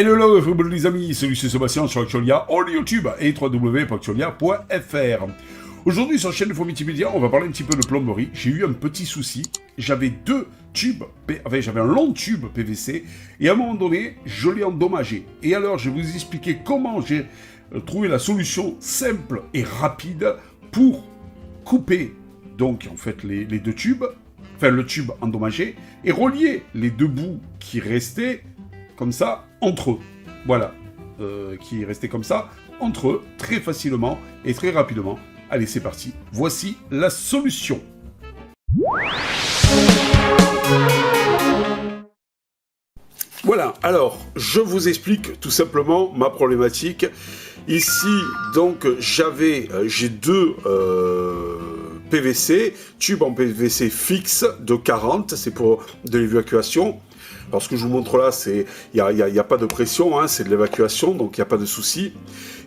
Hello les amis, salut c'est Sébastien sur Actualia, all YouTube et www.actualia.fr. Aujourd'hui sur la chaîne de Faux Multimédia, on va parler un petit peu de plomberie. J'ai eu un petit souci, j'avais un long tube PVC et à un moment donné, je l'ai endommagé. Et alors, je vais vous expliquer comment j'ai trouvé la solution simple et rapide pour couper donc en fait les deux tubes, enfin le tube endommagé, et relier les deux bouts qui restaient comme ça entre eux. Voilà, qui restaient comme ça entre eux très facilement et très rapidement. Allez, c'est parti. Voici la solution. Voilà, alors, je vous explique tout simplement ma problématique. Ici, donc, j'ai deux PVC, tubes en PVC fixe de 40, c'est pour de l'évacuation. Alors, ce que je vous montre là, il n'y a pas de pression, hein, c'est de l'évacuation, donc il n'y a pas de souci.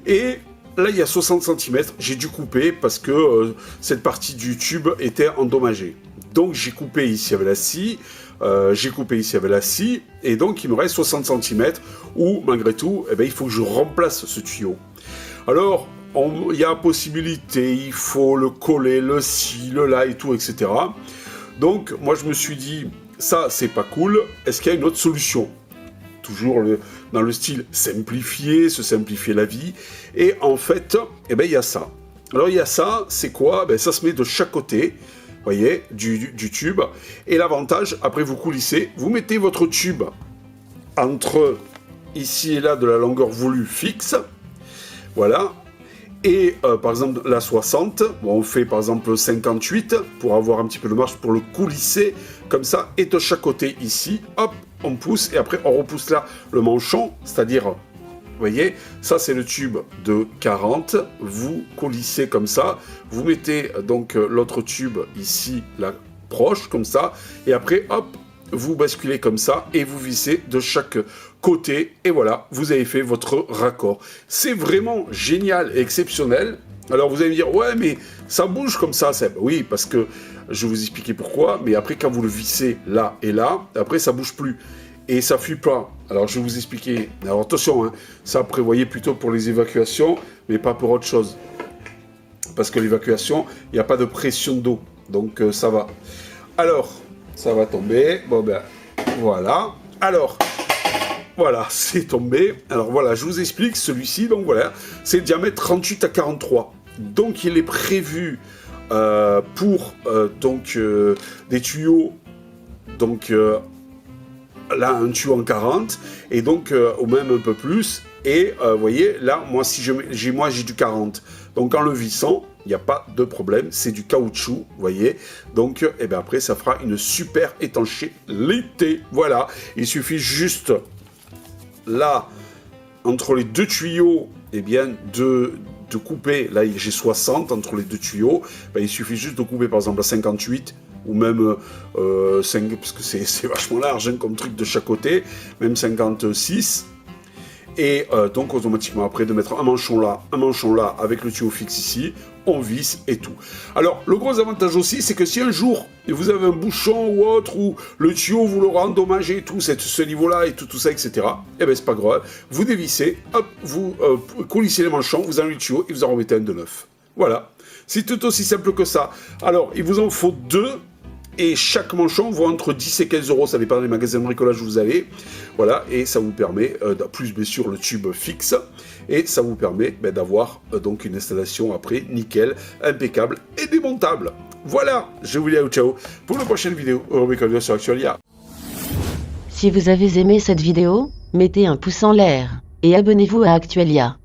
Et là, il y a 60 cm, j'ai dû couper parce que cette partie du tube était endommagée. Donc, j'ai coupé ici avec la scie, et donc il me reste 60 cm où, malgré tout, il faut que je remplace ce tuyau. Alors, il y a possibilité, il faut le coller, le ci, le là et tout, etc. Donc, moi, je me suis dit, ça, c'est pas cool, est-ce qu'il y a une autre solution ? Toujours dans le style simplifier, se simplifier la vie. Et en fait, il y a ça. Alors, il y a ça, c'est quoi ? Ça se met de chaque côté, vous voyez, du tube. Et l'avantage, après, vous coulissez, vous mettez votre tube entre ici et là de la longueur voulue fixe. Voilà. Et par exemple, la 60, on fait par exemple 58 pour avoir un petit peu de marge pour le coulisser comme ça. Et de chaque côté ici, hop, on pousse et après on repousse là le manchon, c'est-à-dire, vous voyez, ça c'est le tube de 40, vous coulissez comme ça, vous mettez donc l'autre tube ici, là, proche, comme ça, et après, hop, vous basculez comme ça et vous vissez de chaque côté et voilà, vous avez fait votre raccord. C'est vraiment génial et exceptionnel. Alors vous allez me dire, ouais mais ça bouge comme ça, Seb. Oui, parce que je vais vous expliquer pourquoi, mais après quand vous le vissez là et là, après ça bouge plus et ça fuit pas. Alors je vais vous expliquer. Alors attention, hein, ça prévoyez plutôt pour les évacuations, mais pas pour autre chose. Parce que l'évacuation, il n'y a pas de pression d'eau, donc ça va. Alors, ça va tomber. Bon ben, voilà. Alors, voilà, c'est tombé. Alors voilà, je vous explique. Celui-ci, donc voilà, c'est le diamètre 38 à 43. Donc il est prévu pour des tuyaux. Donc là, un tuyau en 40 et donc au même un peu plus. Et vous voyez, là, moi, j'ai du 40. Donc en le vissant, il n'y a pas de problème, c'est du caoutchouc, vous voyez. Donc, après, ça fera une super étanchéité. Voilà, il suffit juste, là, entre les deux tuyaux, de couper, là, j'ai 60 entre les deux tuyaux. Il suffit juste de couper, par exemple, à 58, ou même 5, parce que c'est vachement large, hein, comme truc de chaque côté, même 56. Et donc automatiquement après de mettre un manchon là avec le tuyau fixe ici, on visse et tout. Alors le gros avantage aussi c'est que si un jour vous avez un bouchon ou autre ou le tuyau vous l'aura endommagé et tout, ce niveau là et tout ça etc. C'est pas grave, vous dévissez, hop, vous coulissez les manchons, vous enlevez le tuyau et vous en remettez un de neuf. Voilà, c'est tout aussi simple que ça. Alors il vous en faut deux. Et chaque manchon vaut entre 10 et 15 euros, ça dépend des magasins de bricolage où vous allez. Voilà, et ça vous permet, plus bien sûr le tube fixe, et ça vous permet d'avoir donc une installation après nickel, impeccable et démontable. Voilà, je vous dis ciao pour la prochaine vidéo sur Actualia. Si vous avez aimé cette vidéo, mettez un pouce en l'air et abonnez-vous à Actualia.